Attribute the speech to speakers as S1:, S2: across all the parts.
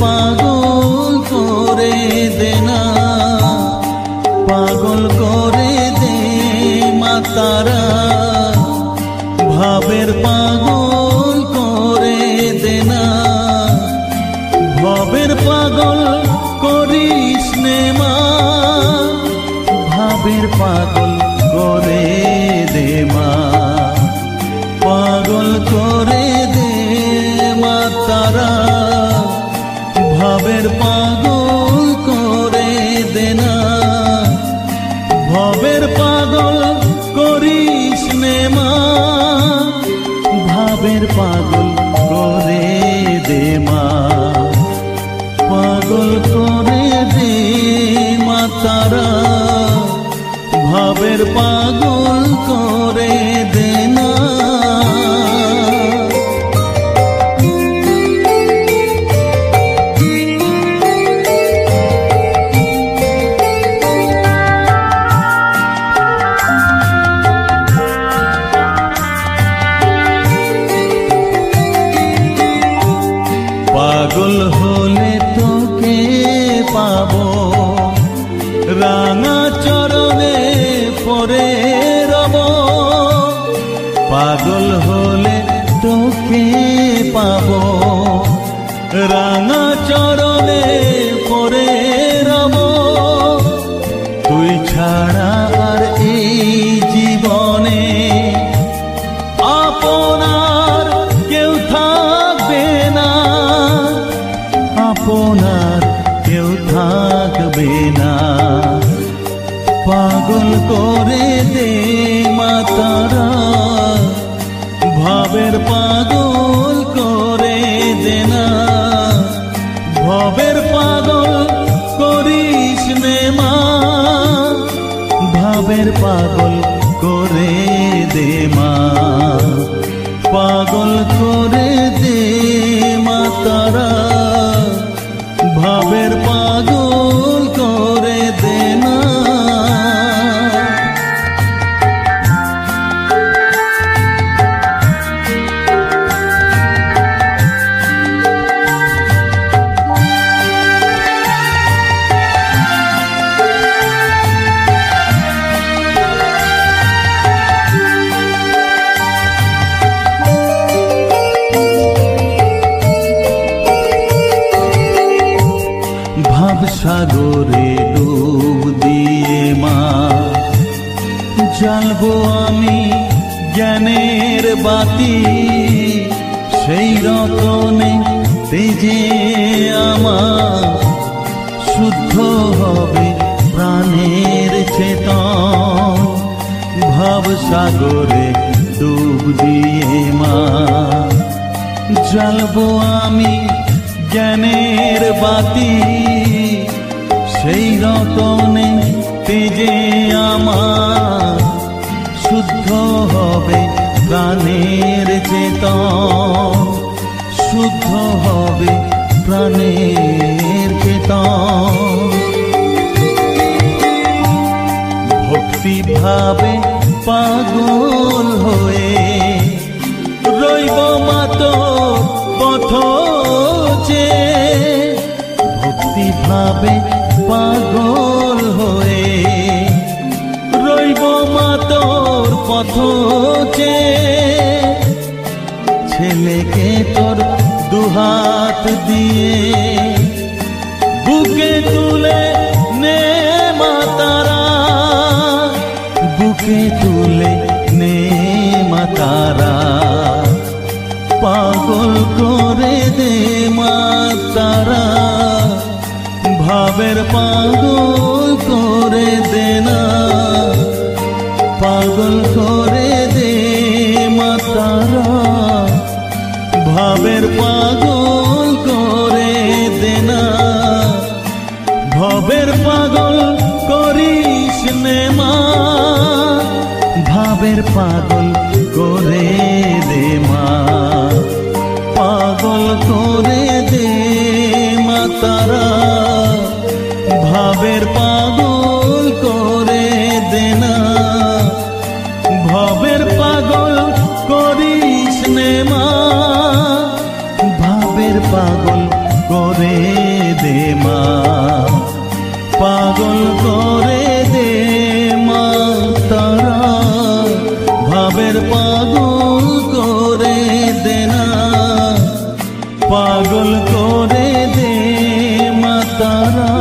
S1: পাগল করে দে না, পাগল করে দে মা তারা, ভাবের পাগল করে দে না, ভবের পাগল করিস নে মা, ভাবের পাগল করে দে মা, পাগল করে দে মা তারা, ভাবের পাগল করে দে না, ভবের পাগল করিস নে মা, ভাবের পাগল করে দে মা, পাগল করে দে মা তারা, ভাবের পাগল করে দে না। পাগল হলে তোকে পাবো রাঙা চরণে পরে রব, পাগল হলে তোকে পাবো রাঙা চরণে পরে রব, তুই ছাড়া আর এই জীবনে আপনার কেউ থাকবে না, আপনার কেউ থাকবে না, পাগল করে দে মা তারা, ভাবের পাগল করে দে না, ভবের পাগল করিস নে মা, ভাবের পাগল করে দে মা, পাগল করে দে মা তারা, ভাবের পাগল করে দে না। সাগরে ডুব দিয়ে মা জ্বালবো আমি জ্ঞানের বাতি, সেই রতনে তেজে আমার শুদ্ধ হবে প্রাণের চেতন, ভাব সাগরে ডুব দিয়ে মা জ্বালবো আমি জ্ঞানের বাতি, সেই রতনে তেজে আমার শুদ্ধ হবে প্রাণের চেতন, শুদ্ধ হবে প্রাণের চেতন, ভক্তি ভাবে পাগল হয়ে রইব মাত পথ যে, ভক্তি ভাবে পাগল হয়ে রইব মা তোর পথ যে, ছেলেকে তোর দুহাত দিয়ে বুকে তুলে নে মা তারা, বুকে তুলে নে মা তারা, পাগল করে দে মা তারা, ভাবের পাগল করে দে না, পাগল করে দে মা তারা, ভাবের পাগল করে দে না, ভবের পাগল করিস নে মা, ভাবের পাগল করে দে মা, পাগল করে দে মা তারা, ভাবের পাগল করে দে না, ভবের পাগল করিস নে মা, ভাবের পাগল করে দে মা, পাগল করে দে মা তারা, ভাবের পাগল করে দে না, পাগল করে দে মা তারা,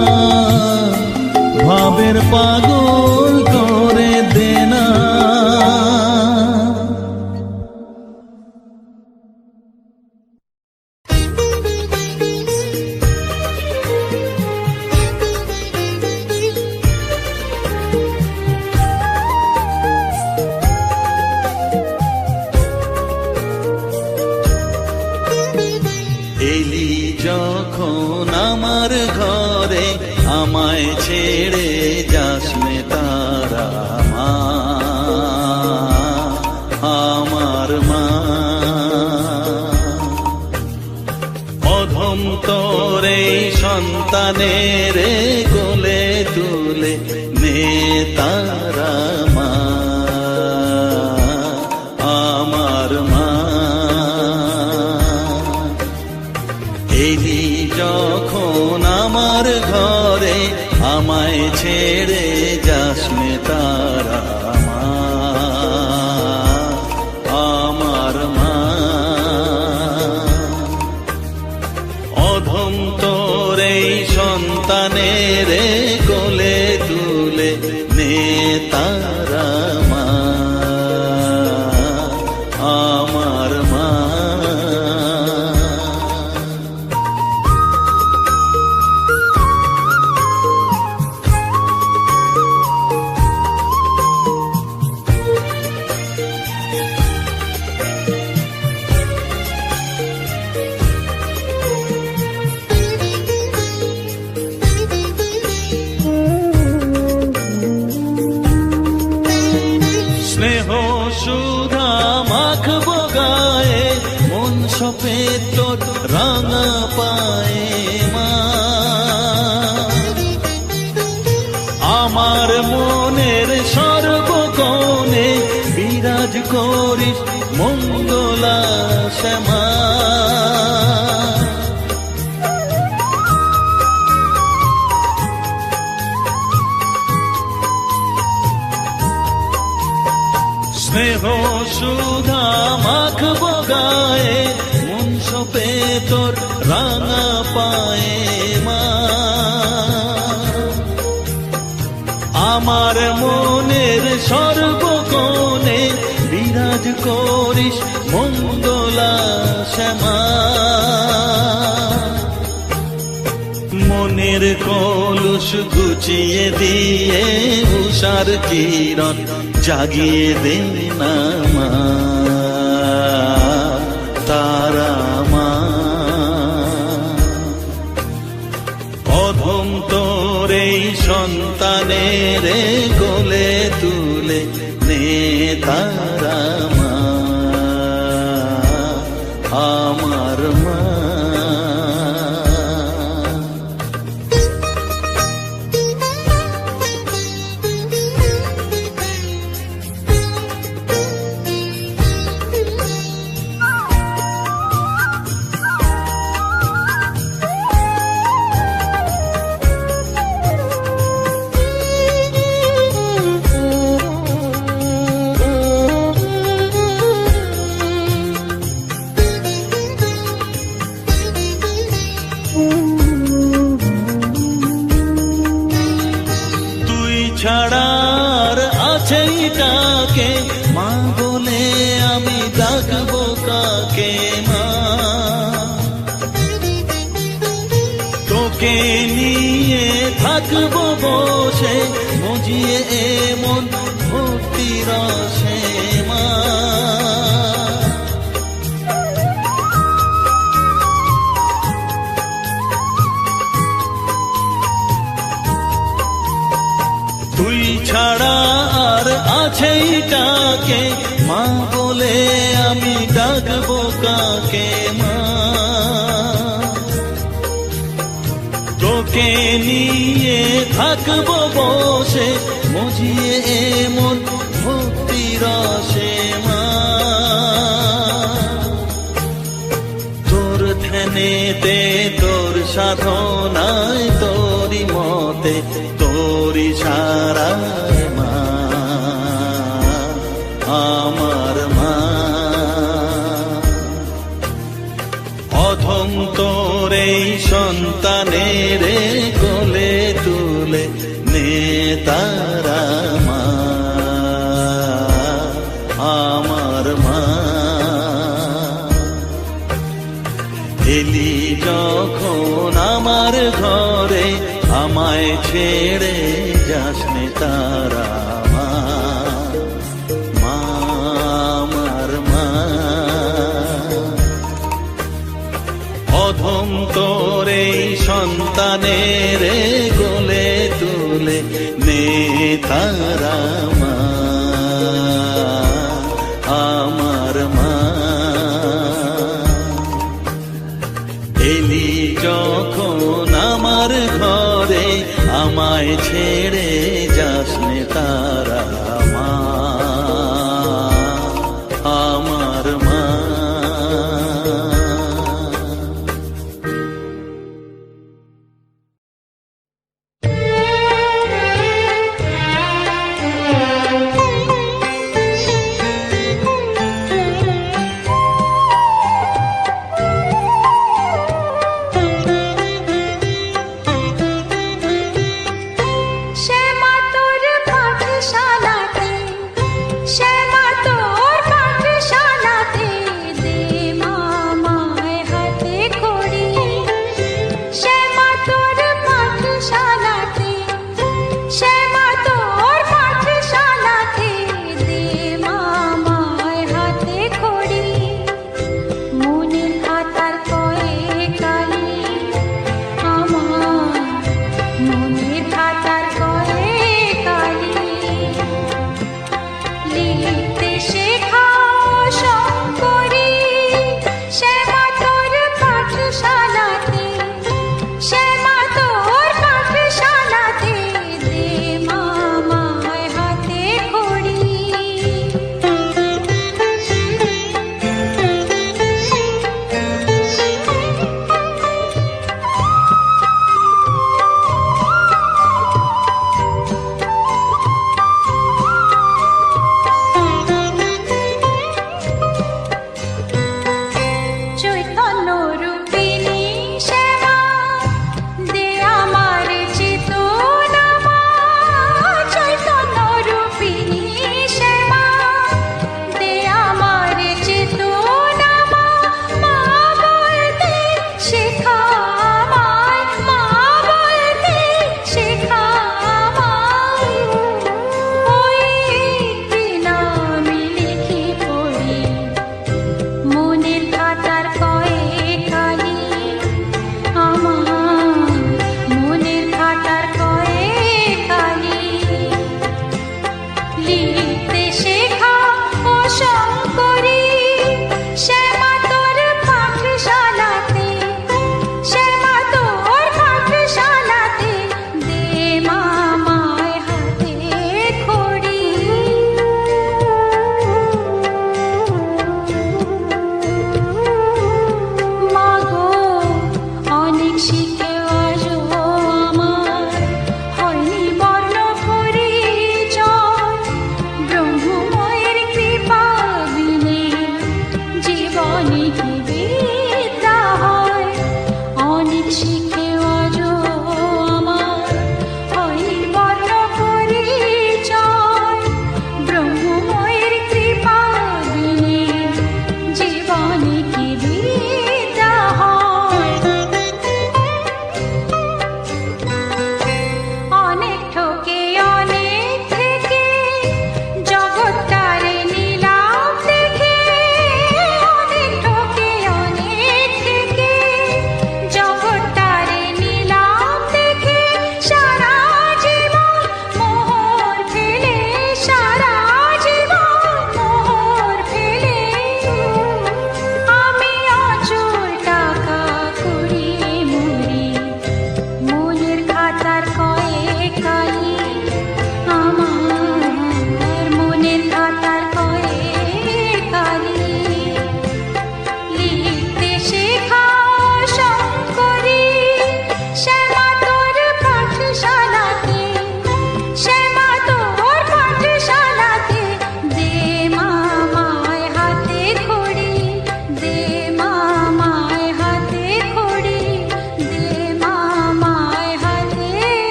S1: ভাবের পাগল করে দে না। এলি যখন আমার ঘরে, আমায় ছেড়ে যাস নে তারা মা, আমার মা। অধম তোরে সন্তানের কোলে তুলে নে তারা মা, আমার মা। এলি যখন আমার ঘরে, আমায় ছেড়ে যাস নে তারা মা, আমার মা। অধম তোরে সন্তানের কোলে তুলে নে তারা মা, আমার মা। স্নেহ সুধা মাখবো গায়ে, মন সপে তোর রাঙা পায়ে মা। আমার মনের সর্বকোণে বিরাজ করিস মঙ্গলা শ্যামা। স্নেহ সুধা মাখবো গায়ে, মন সপে তোর রাঙা পায়ে মা। আমার মনের সর্বকোণে বিরাজ করিস মঙ্গলা শ্যামা। মনের কলুষ ঘুচিয়ে দিয়ে উষার কিরণ জাগিয়ে দে না মা, তারা মা। অধম তোরে সন্তানের কোলে তুলে নে তারা মা, আমার মা। ছাড়ার আছেই তাকে মা বলে আমি ডাকবো কাকে মা। তোকে নিয়ে থাকবো বসে মজিয়ে এমন ভক্তি রসে মা। তুই ছাড়া আর আছেই তাকে মা বলে আমি ডাকবো কাকে মা। তোকে নিয়ে থাকবো বসে মজিয়ে এমন ভক্তি রসে মা। তোর ধ্যানেতে তোর সাধনায় তোরি মতে তোরি সারায় মা আমার মা। অধম তোর এই সন্তানের কোলে তুলে নে তারা মা আমার মা। এলি যখন আমার ঘরে আমায় ছেড়ে যাস নে তারা মা মা আমার মা। অধম তোর এই সন্তানের কোলে তুলে নে তারা মা আমার মা। এলি যখন আমার ঘরে আমায় ছেড়ে যাস নে তারা মা আমার মা।
S2: শ্যামা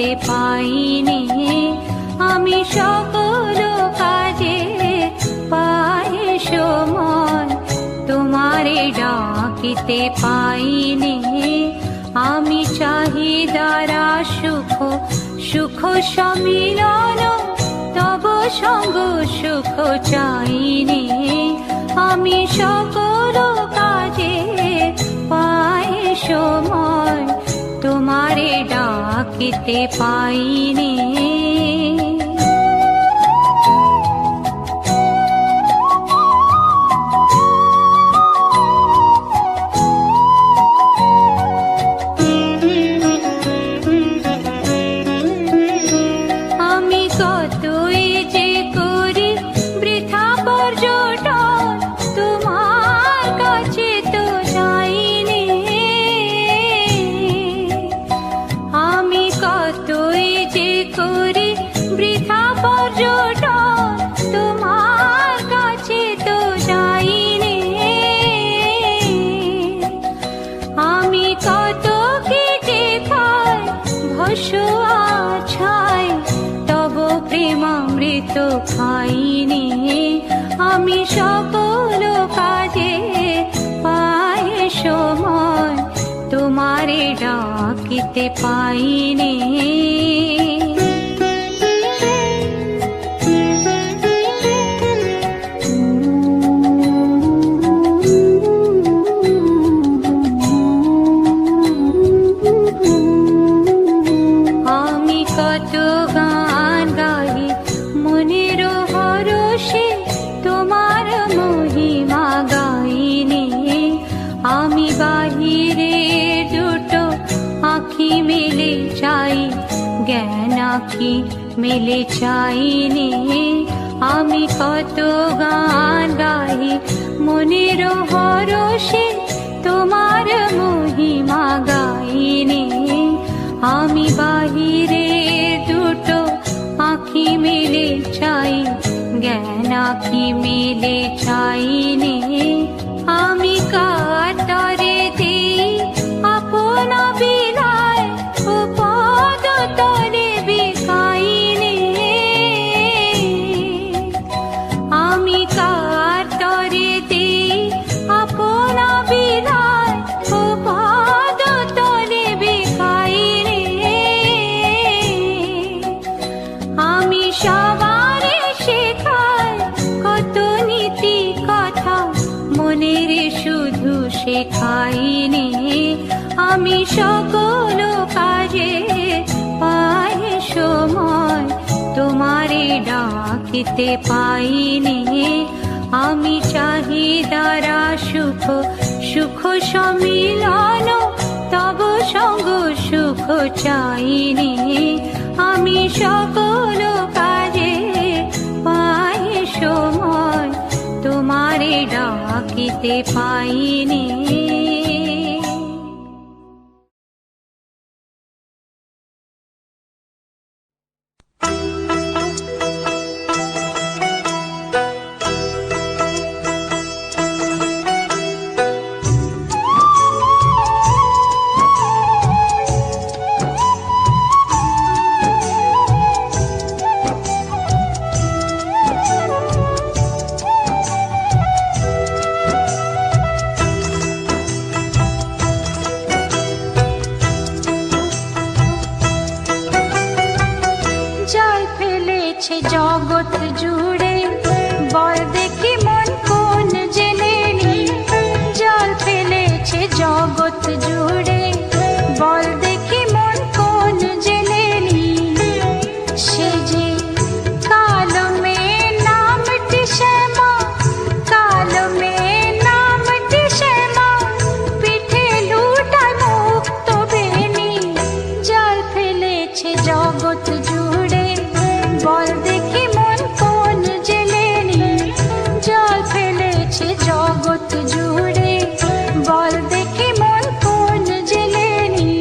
S2: ডাকিতে পাইনি, আমি সকল কাজে পাই সময় তোমারে ডাকিতে পাইনি। আমি চাহিদারা সুখ সুখ সম্মিলন, তব সঙ্গ সুখ চাইনি। আমি সকল কাজে পাই সময় তোমারে ডাকিতে পাইনি। খাইনি, আমি সকল কাজে পাই সময় তোমারে ডাকিতে পাইনি। আমি কত গান গাই মনের হরষে তোমার মহিমা গাইনি, আমি বাহিরে দুটো আঁখি মেলে চাই, জ্ঞান আঁখি মেলে চাইনি। আমি কত গান গাই মনের হরষে তোমার মহিমা গাইনি, আমি বাহিরে দুটো আঁখি মেলে চাই, জ্ঞান আঁখি মেলে চাইনি। আমি কাতরে দিই আপন বিলায়, ও পদ তলে বিকাইনি। আমি কাতরে দিই আপন বিলায়, ও পদ তলে বিকাইনি। আমি সবারে শেখাই কত নীতি কথা, মনের শুধু শেখাইনি। আমি সকল কাজে পাই সময় তোমারে ডাকিতে পাইনি। আমি চাহিদারা সুখ সুখ সম্মিলন, তব সঙ্গ সুখ চাইনি। আমি সকল কাজে পাই সময় তোমারে ডাকিতে পাইনি। জগৎ জুড়ে বল দেখি মন কোন জেনে নি, জল ফেলেছে জগৎ জুড়ে বল দেখি মন কোন জেনে নি। সে যে কালো মেয়ে নামটি শ্যামা, কালো মেয়ে নামটি শ্যামা, পিঠে লুটায় মুক্ত বেনি। জল ফেলেছে জগৎ জুড়ে বল দেখি মন কোন জেনে নি, জল ফেলেছে জগৎ জুড়ে বল দেখি মন কোন জেনে নি।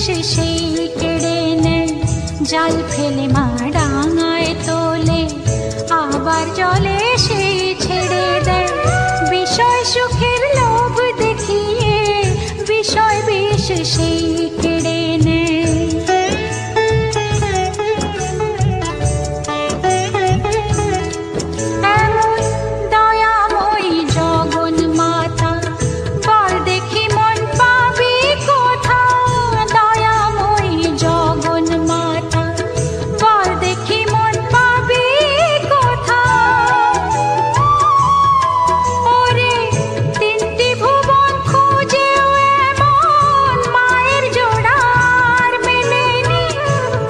S2: সেই কেড়ে নেয়, জাল ফেলে মা ডাঙায় তোলে, আবার জলে সেই ছেড়ে দেয়। বিষয় সুখের লোভ দেখিয়ে বিষয় বিষ সেই কেড়ে নেয়। এমন দয়াময়ী জগন মাতা, বল দেখি মন পাবি কোথা? দয়াময়ী জগন মাতা, বল দেখি মন পাবি কোথা? ওরে তিনটি ভুবন খুঁজেও এমন মায়ের জোড়ার মেলেনি,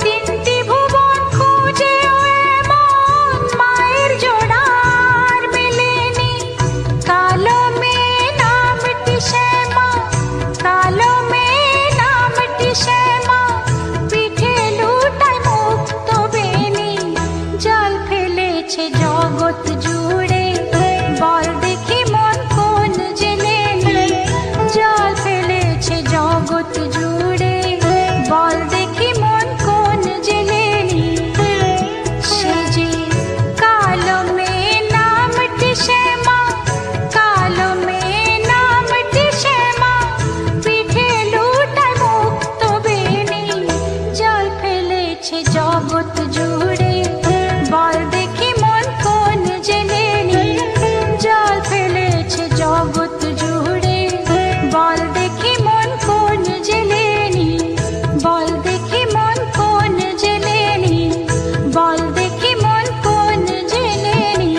S2: তিনটি ভুবন খুঁজেও এমন মায়ের জোড়ার মেলেনি। কালো মেয়ে নামটি শ্যামা, কালো মেয়ে নামটি শ্যামা, পিঠে লুটায় মুক্ত বেনি, জাল ফেলেছে জগৎ জুড়ে, বল দেখি মন কোন জেনে নেই। জাল ফেলেছে জগৎ জুড়ে, বল দেখি মন কোন জেনে নেই। সে যে কালো মেয়ে নামটি শ্যামা, কালো মেয়ে নামটি শ্যামা, পিঠে লুটায় মুক্ত বেনি, জাল ফেলেছে জগৎ জুড়ে, বল দেখি মন কোন জেনে নেই। জাল ফেলেছে জগৎ জুড়ে, বল দেখি মন কোন জেনে নেই। বল দেখি মন কোন জেনে নেই, বল দেখি মন কোন জেনে নেই।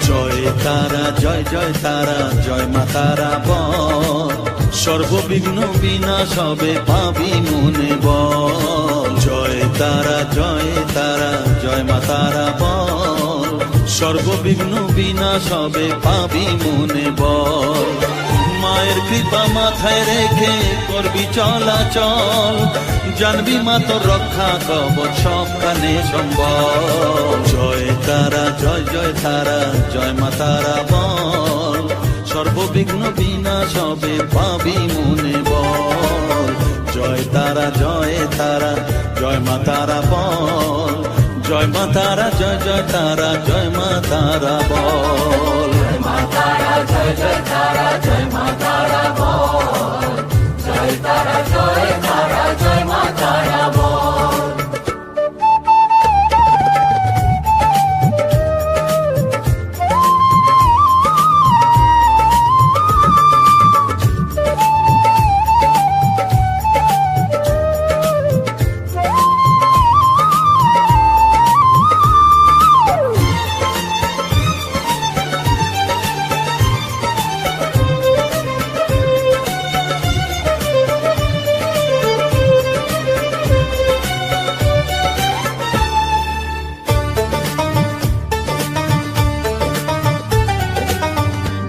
S1: জয় তারা জয় জয় তারা জয় মা তারা বল, সর্ববিঘ্ন বিনাশ হবে পাবি মনে বল। জয় তারা জয় তারা জয় মা তারা বল, সর্ববিঘ্ন বিনাশ হবে পাবি মনে বল। মায়ের কৃপা মাথায় রেখে করবি চলাচল, জানবি মা তোর রক্ষা কবচ সবখানে সম্বল। জয় তারা জয় জয় তারা জয় মা তারা বল, সর্ববিঘ্ন বিনাশ হবে পাবি মনে বল। জয় তারা জয় তারা জয় মা তারা বল, জয় মা তারা জয় জয় তারা জয় মা তারা বল। জয় মা তারা জয় জয় তারা জয় মা তারা বল, জয় তারা জয় তারা জয় মা তারা বল।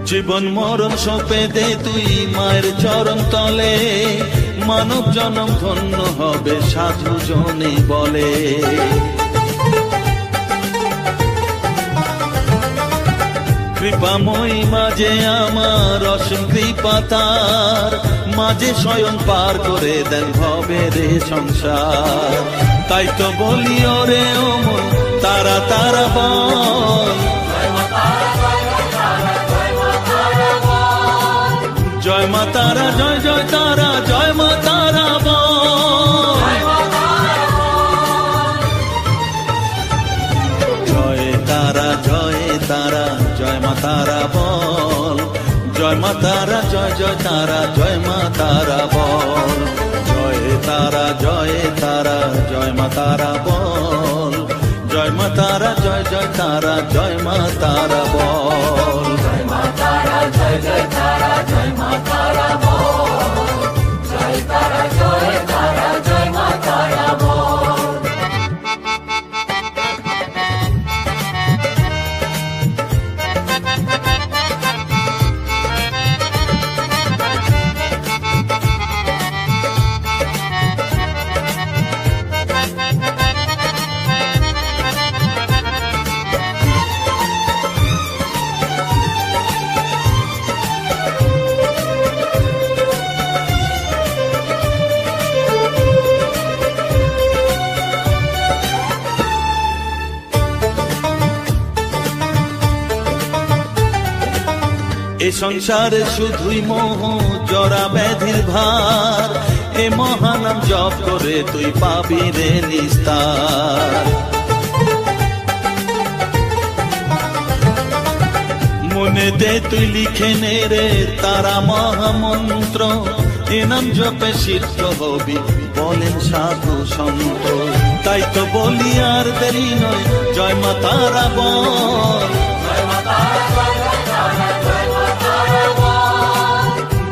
S1: জীবন মরণ সঁপে দে তুই মায়ের চরণ তলে, মানব জনম ধন্য হবে সাধু জনে বলে। কৃপাময়ী মাঝে আমার অসীম কৃপা তার, মাঝে স্বয়ং পার করে দেন ভবের সংসার। তাই তো বলি ওরে ও মন তারা তারা বল, জয় মা তারা জয় জয় তারা জয় মা তারা বল। জয় তারা জয় তারা জয় মা তারা বল, তারা জয় মা তারা বল, জয় তারা জয় তারা জয় মা তারা বল, জয় মা তারা জয় জয় তারা জয় মা তারা বল, জয় মা তারা জয় জয় তারা জয় মা তারা বল, জয় তারা জয় তারা জয় মা তারা বল। এ সংসারে শুধুই মোহ জরা ব্যাধির ভার, এ মহানাম জপ করে তুই পাবি রে নিস্তার। মনে দে তুই লিখে নে রে তারা মহামন্ত্র, এ নাম জপে সিদ্ধ হবি বলেন সাধু সন্ত। তাই তো বলি আর দেরি নয় জয় মা তারা বল, জয় মা তারা জয় জয় তারা জয় মা তারা বল,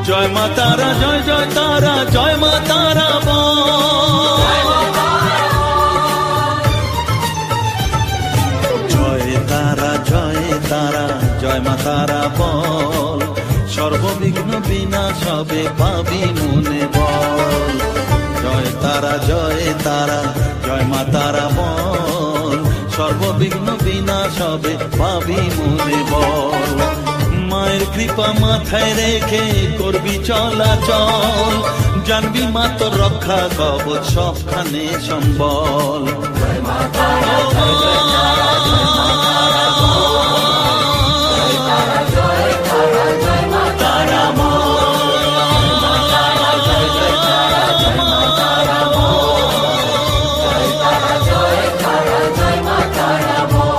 S1: জয় মা তারা জয় জয় তারা জয় মা তারা বল, জয় তারা জয় তারা জয় মা তারা বল, সর্ববিঘ্ন বিনাশ হবে পাবি মনে বল, জয় তারা জয় তারা জয় মা তারা বল, সর্ববিঘ্ন বিনাশ হবে পাবি মনে বল। মায়ের কৃপা মাথায় রেখে করবি চলাচল, জানবি মা তোর রক্ষা কবচ সবখানে সম্বল, জয় মা তারা জয় জয় তারা জয় মা তারা বল, জয় তারা জয় তারা জয় মা তারা বল, জয় মা তারা জয় জয় তারা জয় মা তারা বল, জয় তারা জয় তারা জয় মা তারা বল।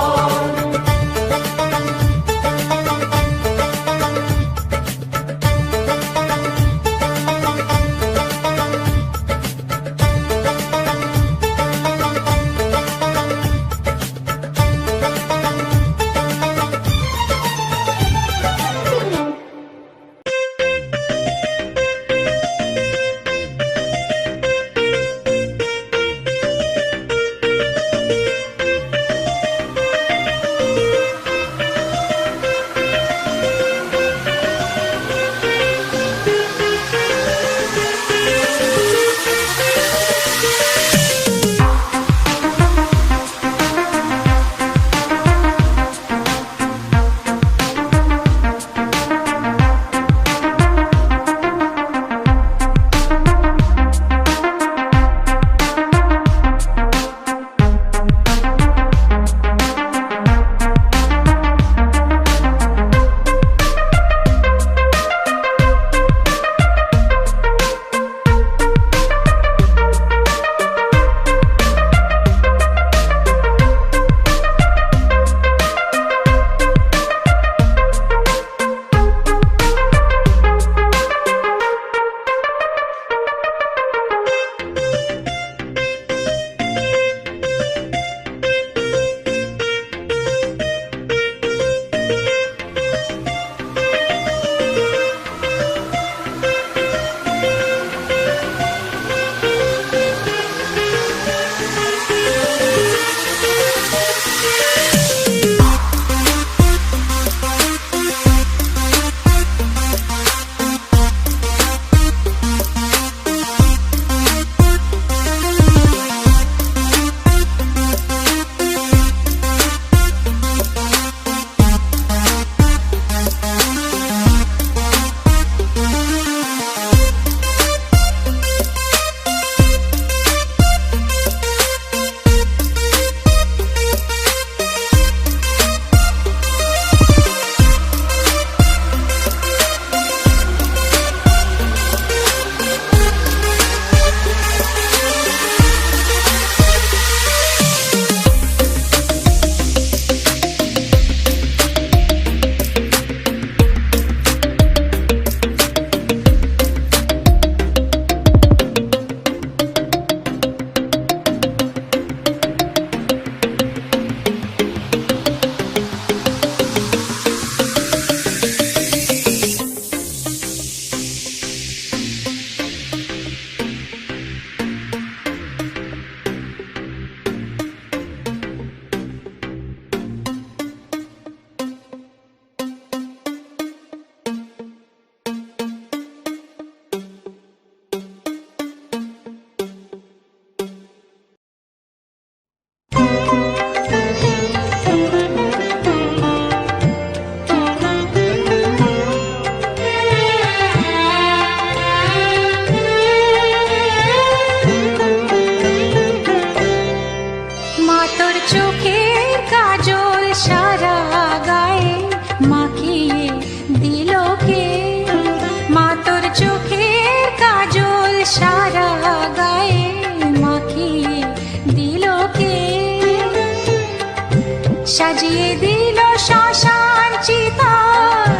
S2: সাজিয়ে দিল শ্মশান চিতার,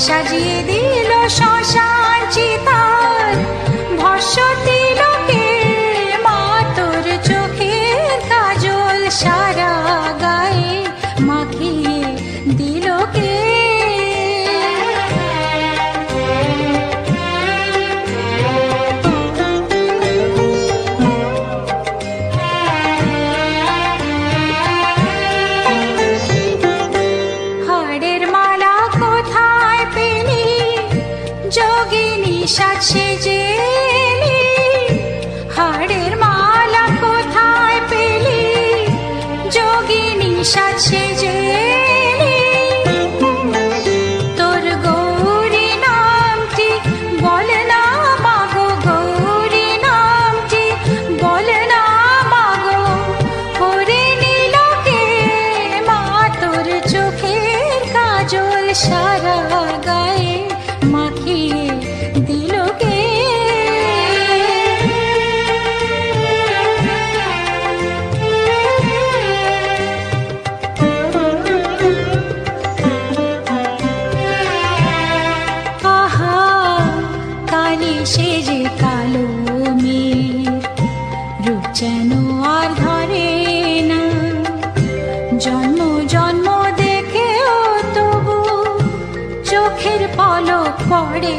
S2: সাজিয়ে দিল শ্মশান চিতার, ভস্য তিলকে মা তোর চোখের কাজল সারা গায়ে মাখিয়ে দিল কে। হাড়ের মালা কোথায় পেলি যোগিনী সাজ সেজে এলি, হাড়ের মালা কোথায় পেলি যোগিনী সাজ সেজে এলি। তোর গৌরী নামটি বল না মাগো, গৌরী নামটি বল না মাগো, করে নিল কে মা তোর চোখের কাজল সারা গায়ে মাখিয়ে দিল কে। আহা কালি সেজে কালো মেঘ, রূপ যেন আর ধরে না, জন্ম জন্ম দেখেও তবু চোখের পলক পড়ে